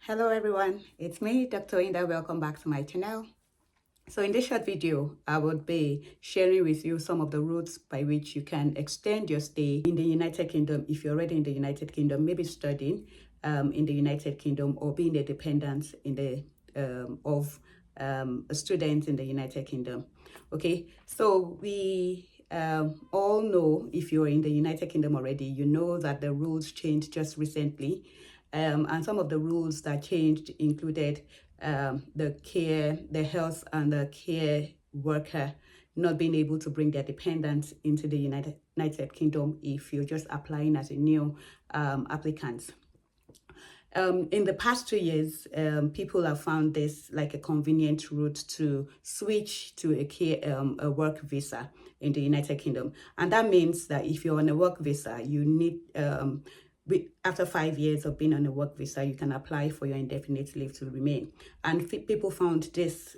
Hello everyone, it's me, Dr. Inda. Welcome back to my channel. So in this short video, I would be sharing with you some of the routes by which you can extend your stay in the United Kingdom if you're already in the United Kingdom, maybe studying in the United Kingdom or being a dependent in the of a student in the United Kingdom. Okay, so we all know, if you're in the United Kingdom already, you know that the rules changed just recently. And some of the rules that changed included the health and the care worker not being able to bring their dependents into the United Kingdom if you're just applying as a new applicant. In the past 2 years, people have found this like a convenient route to switch to a work visa in the United Kingdom. And that means that if you're on a work visa, you need after 5 years of being on a work visa, you can apply for your indefinite leave to remain. And people found this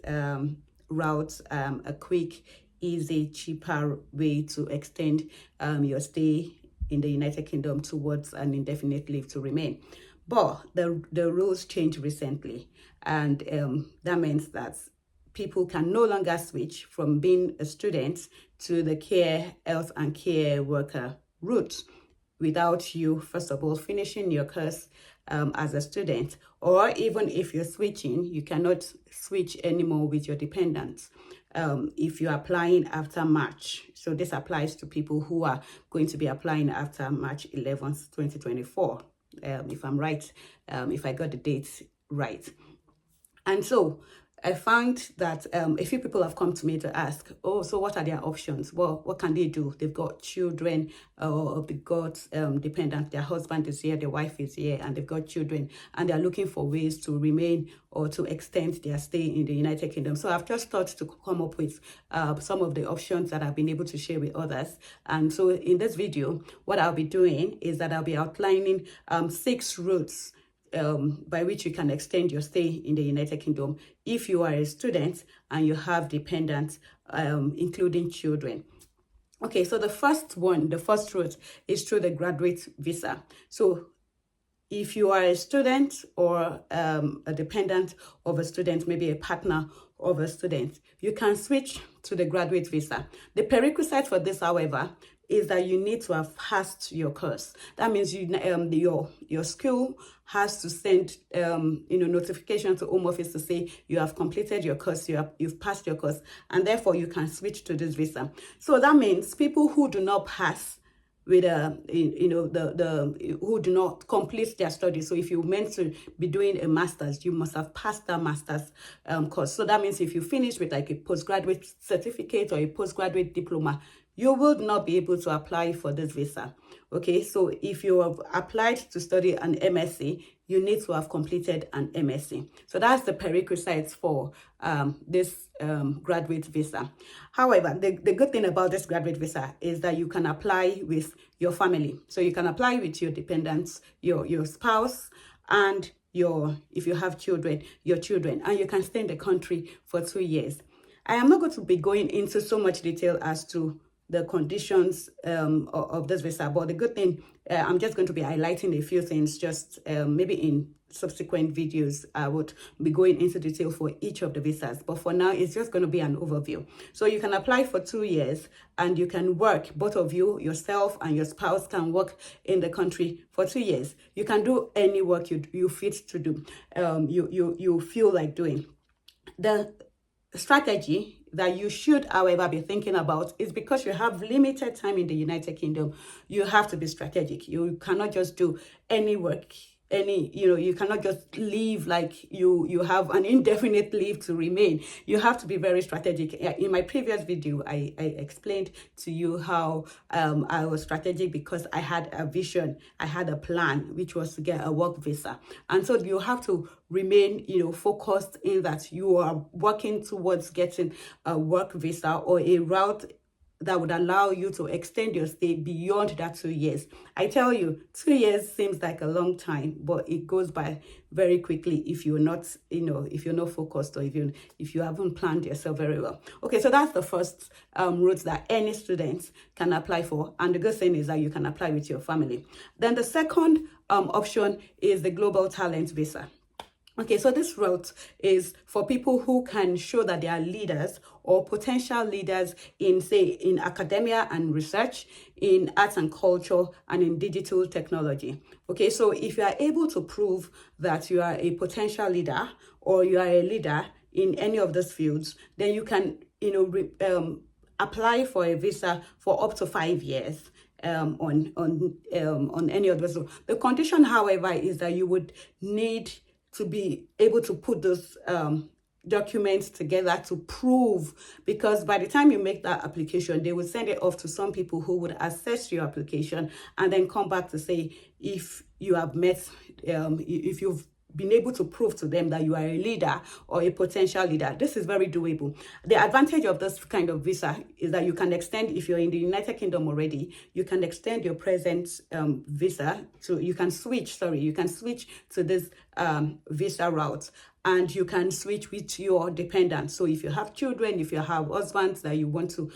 route a quick, easy, cheaper way to extend your stay in the United Kingdom towards an indefinite leave to remain. But the rules changed recently, and that means that people can no longer switch from being a student to the health and care worker route without you, first of all, finishing your course as a student. Or even if you're switching, you cannot switch anymore with your dependents if you're applying after March. So this applies to people who are going to be applying after March 11th, 2024, if I'm right, if I got the dates right. And so I found that a few people have come to me to ask, oh, so what are their options? Well, what can they do? They've got children, or they've got dependents. Their husband is here, their wife is here, and they've got children, and they're looking for ways to remain or to extend their stay in the United Kingdom. So I've just thought to come up with some of the options that I've been able to share with others. And so in this video, what I'll be doing is that I'll be outlining 6 routes by which you can extend your stay in the United Kingdom if you are a student and you have dependents, including children. Okay, so the first route is through the graduate visa. So if you are a student or a dependent of a student, maybe a partner of a student, you can switch to the graduate visa. The prerequisite for this, however, is that you need to have passed your course. That means your school has to send notification to Home Office to say you have completed your course, you've passed your course, and therefore you can switch to this visa. So that means people who do not pass with who do not complete their studies. So if you're meant to be doing a master's, you must have passed that master's course. So that means if you finish with like a postgraduate certificate or a postgraduate diploma, you will not be able to apply for this visa. Okay, so if you have applied to study an MSc, you need to have completed an MSc. So that's the prerequisites for this graduate visa. However, the good thing about this graduate visa is that you can apply with your family. So you can apply with your dependents, your spouse, and if you have children, your children, and you can stay in the country for 2 years. I am not going to be going into so much detail as to the conditions of this visa, but the good thing, I'm just going to be highlighting a few things. Just maybe in subsequent videos I would be going into detail for each of the visas, but for now it's just going to be an overview. So you can apply for 2 years and you can work, both of you, yourself and your spouse, can work in the country for 2 years. You can do any work you fit to do, you feel like doing. The strategy that you should, however, be thinking about is, because you have limited time in the United Kingdom, you have to be strategic. You cannot just do any work, you cannot just leave like you have an indefinite leave to remain. You have to be very strategic. In my previous video, I explained to you how I was strategic because I had a vision, I had a plan, which was to get a work visa. And so you have to remain, focused in that you are working towards getting a work visa or a route that would allow you to extend your stay beyond that 2 years. I tell you, 2 years seems like a long time, but it goes by very quickly if you're not, if you're not focused, or if you haven't planned yourself very well. Okay, so that's the first route that any student can apply for. And the good thing is that you can apply with your family. Then the second option is the Global Talent Visa. Okay, so this route is for people who can show that they are leaders or potential leaders in, say, in academia and research, in arts and culture, and in digital technology. Okay, so if you are able to prove that you are a potential leader or you are a leader in any of those fields, then you can, apply for a visa for up to 5 years on any of those. So the condition, however, is that you would need to be able to put those documents together to prove, because by the time you make that application, they will send it off to some people who would assess your application and then come back to say if you have met, if you've been able to prove to them that you are a leader or a potential leader. This is very doable. The advantage of this kind of visa is that you can extend, if you're in the United Kingdom already, you can extend your present visa to, you can switch to this visa route, and you can switch with your dependents. So if you have children, if you have husbands that you want to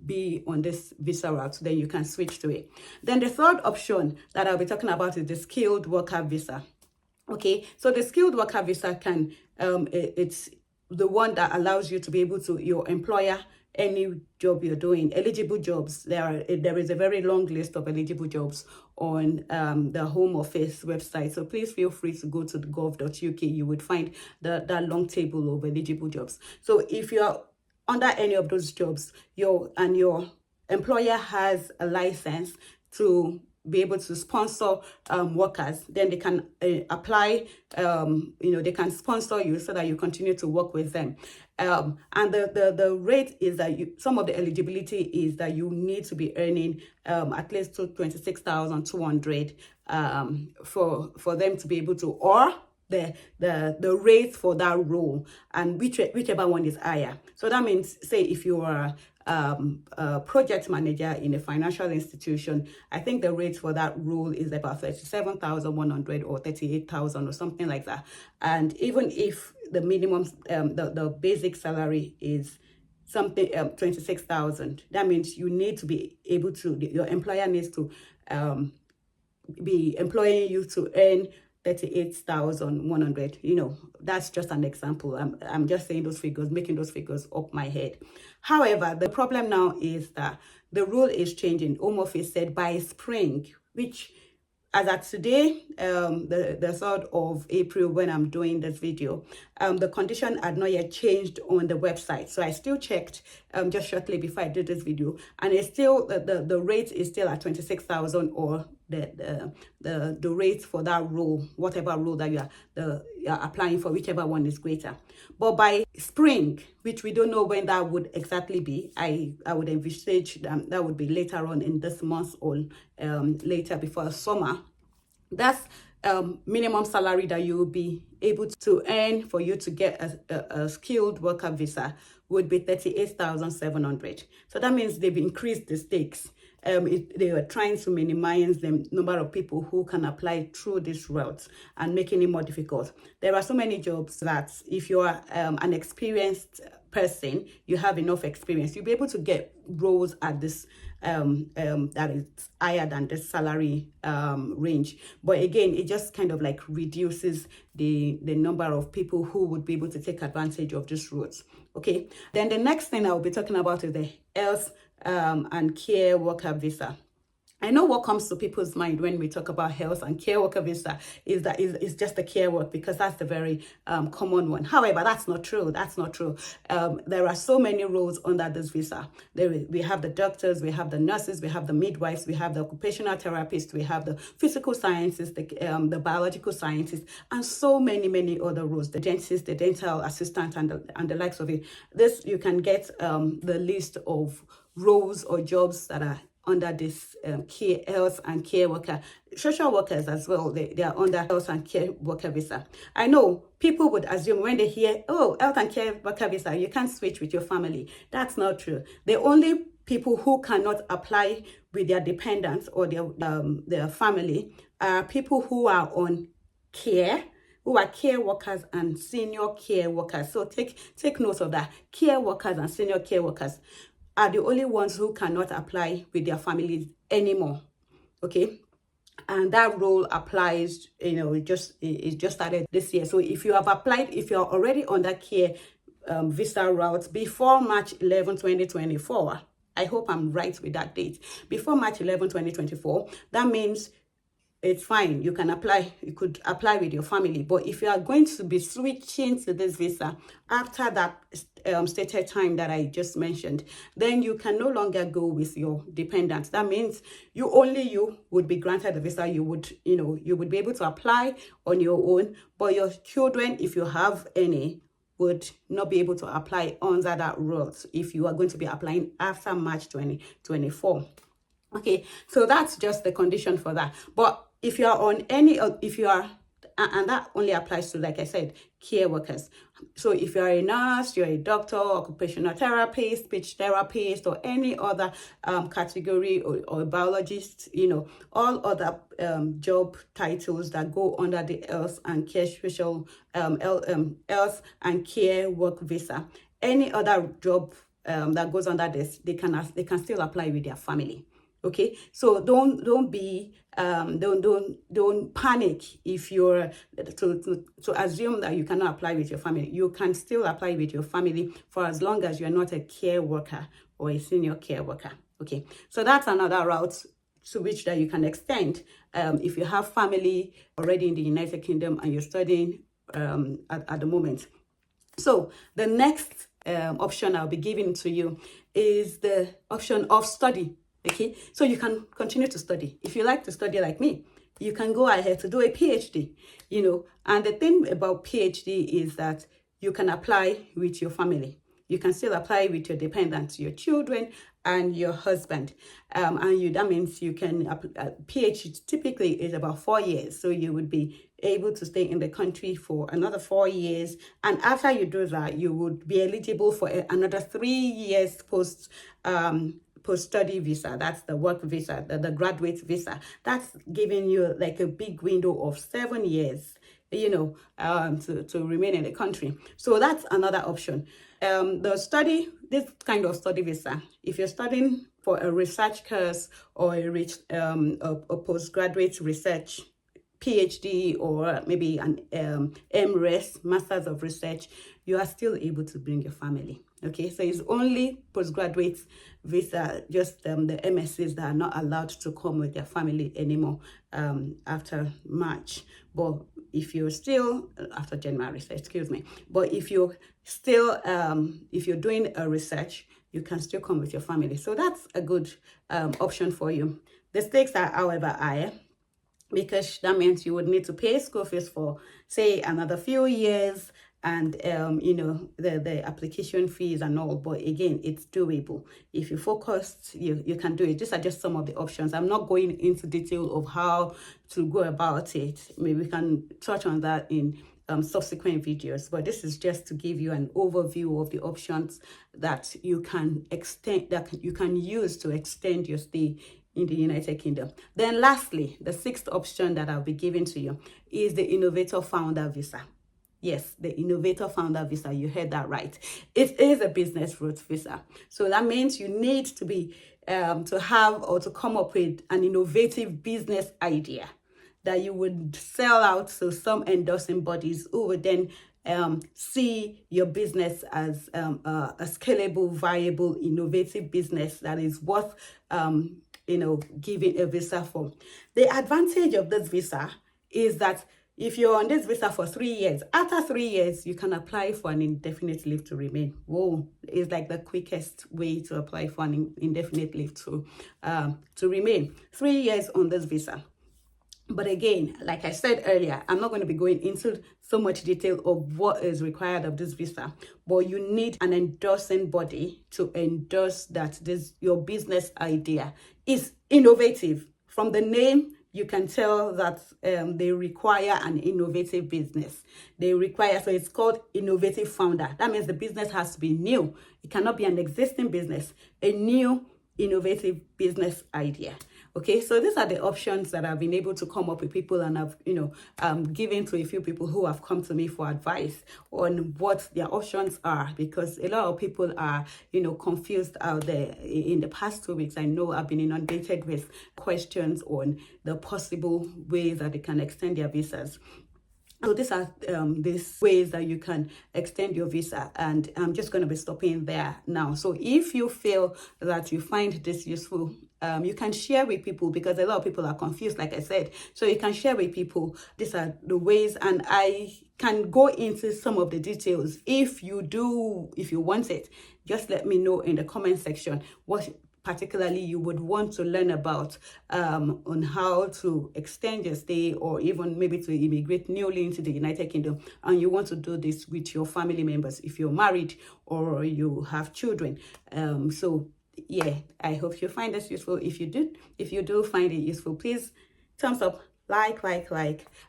be on this visa route, then you can switch to it. Then the third option that I'll be talking about is the skilled worker visa. Okay, so the skilled worker visa can, it's the one that allows you to be able to, your employer, any job you're doing, eligible jobs, there is a very long list of eligible jobs on the Home Office website. So please feel free to go to the gov.uk. You would find that long table of eligible jobs. So if you're under any of those jobs, your employer has a license to be able to sponsor workers, then they can apply, they can sponsor you so that you continue to work with them. And the rate is that some of the eligibility is that you need to be earning at least 26,200 for them to be able to, or the rate for that role, and whichever one is higher. So that means, say if you are a project manager in a financial institution, I think the rate for that role is about 37,100 or 38,000 or something like that. And even if the minimum, the basic salary is something 26,000, that means you need to be able to, your employer needs to be employing you to earn 38,100. That's just an example. I'm just saying those figures, making those figures up my head. However, the problem now is that the rule is changing. Home Office said by spring, which as at today, the 3rd of April, when I'm doing this video, the condition had not yet changed on the website. So I still checked just shortly before I did this video, and it's still, the rate is still at 26,000, or the rate for that role, whatever role that you're applying for, whichever one is greater. But by spring, which we don't know when that would exactly be, I would envisage that would be later on in this month or later before summer. That's minimum salary that you will be able to earn for you to get a skilled worker visa would be 38,700. So that means they've increased the stakes. They were trying to minimize the number of people who can apply through this route and making it more difficult. There are so many jobs that if you are an experienced person, you have enough experience, you'll be able to get roles at this that is higher than the salary range. But again, it just kind of like reduces the number of people who would be able to take advantage of these routes. Okay, then the next thing I'll be talking about is the health and care worker visa. I know what comes to people's mind when we talk about health and care worker visa is that is just the care work, because that's the very common one. However, that's not true. That's not true. There are so many roles under this visa. We have the doctors, we have the nurses, we have the midwives, we have the occupational therapists, we have the physical sciences, the biological sciences, and so many other roles. The dentist, the dental assistant, and the likes of it. This, you can get the list of roles or jobs that are under this health and care worker. Social workers as well, they are under health and care worker visa. I know people would assume when they hear, oh, health and care worker visa, you can't switch with your family. That's not true. The only people who cannot apply with their dependents or their family are people who are on care, who are care workers and senior care workers. So take note of that. Care workers and senior care workers are the only ones who cannot apply with their families anymore. Okay, and that role applies, it just started this year. So if you have applied, if you're already on that care visa route before March 11 2024, I hope I'm right with that date, before March 11 2024, that means it's fine. You can apply. You could apply with your family. But if you are going to be switching to this visa after that stated time that I just mentioned, then you can no longer go with your dependents. That means you would be granted the visa. You would be able to apply on your own. But your children, if you have any, would not be able to apply under that route if you are going to be applying after March 2024. Okay, so that's just the condition for that. But if you are on any, if you are, and that only applies to, like I said, care workers. So if you're a nurse, you're a doctor, occupational therapist, speech therapist, or any other category, or a biologist, all other job titles that go under the health and care special health and care work visa, any other job that goes under this, they can still apply with their family. Okay, so don't panic if you're to assume that you cannot apply with your family. You can still apply with your family for as long as you're not a care worker or a senior care worker. Okay, so that's another route to which that you can extend if you have family already in the United Kingdom and you're studying at the moment. So the next option I'll be giving to you is the option of study. Okay, so you can continue to study. If you like to study like me, you can go ahead to do a PhD, and the thing about PhD is that you can apply with your family. You can still apply with your dependents, your children, and your husband. That means you can, PhD typically is about 4 years. So you would be able to stay in the country for another 4 years. And after you do that, you would be eligible for another 3 years post-study visa. That's the work visa, the graduate visa. That's giving you like a big window of 7 years, to remain in the country. So that's another option. This kind of study visa, if you're studying for a research course or a postgraduate research PhD, or maybe an MRes, Masters of Research, you are still able to bring your family. Okay, so it's only postgraduate visa, just the MScs, that are not allowed to come with their family anymore after March. But if you're still, after January, excuse me, but if you're still, if you're doing a research, you can still come with your family. So that's a good option for you. The stakes are, however, higher, because that means you would need to pay school fees for, say, another few years, and the application fees and all. But again, it's doable. If you focus, you can do it. These are just some of the options. I'm not going into detail of how to go about it. Maybe we can touch on that in subsequent videos, but this is just to give you an overview of the options that you can use to extend your stay in the United Kingdom. Then lastly, the sixth option that I'll be giving to you is the Innovator Founder Visa. Yes, the Innovator Founder Visa, you heard that right. It is a business route visa. So that means you need to be to have or to come up with an innovative business idea that you would sell out to some endorsing bodies, who would then see your business as a scalable, viable, innovative business that is worth giving a visa for. The advantage of this visa is that if you're on this visa for 3 years, after 3 years, you can apply for an indefinite leave to remain. Whoa, it's like the quickest way to apply for an indefinite leave to remain. 3 years on this visa. But again, like I said earlier, I'm not going to be going into so much detail of what is required of this visa, but you need an endorsing body to endorse that your business idea is innovative. From the name, you can tell that they require an innovative business. So it's called Innovative Founder. That means the business has to be new. It cannot be an existing business, a new innovative business idea. Okay, so these are the options that I've been able to come up with people, and I've given to a few people who have come to me for advice on what their options are, because a lot of people are confused out there. In the past 2 weeks, I know I've been inundated with questions on the possible ways that they can extend their visas. So these are these ways that you can extend your visa, and I'm just going to be stopping there now. So if you feel that you find this useful, you can share with people, because a lot of people are confused, like I said. So you can share with people. These are the ways, and I can go into some of the details. If you want it, just let me know in the comment section what particularly you would want to learn about, on how to extend your stay, or even maybe to immigrate newly into the United Kingdom, and you want to do this with your family members if you're married or you have children. So yeah, I hope you find this useful. If you do find it useful, please thumbs up, like,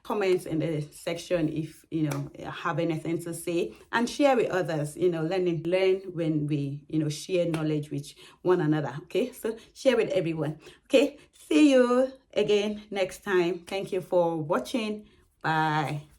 comments in the section if you have anything to say, and share with others. Learn when we share knowledge with one another. Okay, so share with everyone. Okay, see you again next time. Thank you for watching. Bye.